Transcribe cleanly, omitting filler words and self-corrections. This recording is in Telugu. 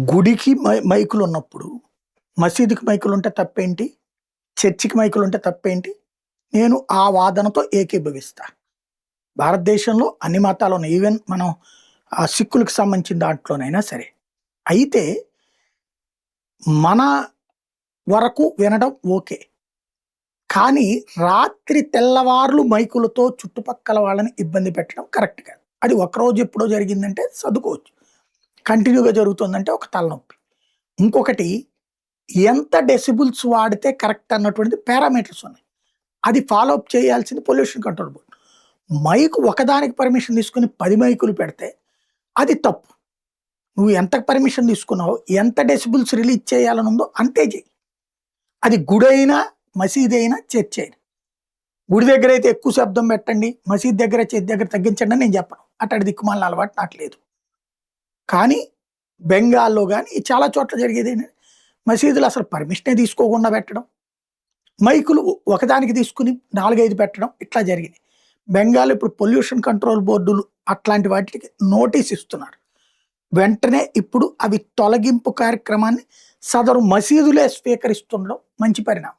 గుడికి మైకులు ఉన్నప్పుడు మసీదుకి మైకులు ఉంటే తప్పేంటి? చర్చికి మైకులు ఉంటే తప్పేంటి? నేను ఆ వాదనతో ఏకీభవిస్తా. భారతదేశంలో అన్ని మతాలు ఉన్నాయి. ఈవెన్ మనం సిక్కులకు సంబంధించిన దాంట్లోనైనా సరే. అయితే మన వరకు వినడం ఓకే. కానీ రాత్రి తెల్లవార్లు మైకులతో చుట్టుపక్కల వాళ్ళని ఇబ్బంది పెట్టడం కరెక్ట్ కాదు. అది ఒకరోజు ఎప్పుడో జరిగిందంటే సర్దుకోవచ్చు. కంటిన్యూగా జరుగుతుందంటే ఒక తలనొప్పి. ఇంకొకటి ఎంత డెసిబుల్స్ వాడితే కరెక్ట్ అన్నటువంటిది పారామీటర్స్ ఉన్నాయి. అది ఫాలో అప్ చేయాల్సింది పొల్యూషన్ కంట్రోల్ బోర్డ్. మైక్ ఒకదానికి పర్మిషన్ తీసుకుని 10 మైకులు పెడితే అది తప్పు. నువ్వు ఎంత పర్మిషన్ తీసుకున్నావో, ఎంత డెసిబుల్స్ రిలీజ్ చేయాలని ఉందో అంతే చెయ్యి. అది గుడైనా, మసీదైనా, చర్చ్ అయినా. గుడి దగ్గర అయితే ఎక్కువ శబ్దం పెట్టండి, మసీద్ దగ్గర, చర్చ్ దగ్గర తగ్గించండి అని నేను చెప్పను. అట్లాంటి దిక్కుమాలిన అలవాటు నాకు లేదు. కానీ బెంగాల్లో కానీ చాలా చోట్ల జరిగేది ఏంటంటే మసీదులు అసలు పర్మిషనే తీసుకోకుండా పెట్టడం, మైకులు ఒకదానికి తీసుకుని 4-5 పెట్టడం ఇట్లా జరిగింది. బెంగాల్ ఇప్పుడు పొల్యూషన్ కంట్రోల్ బోర్డులు అట్లాంటి వాటికి నోటీస్ ఇస్తున్నారు. వెంటనే ఇప్పుడు అవి తొలగింపు కార్యక్రమాన్ని సదరు మసీదులే స్వీకరిస్తుండడం మంచి పరిణామం.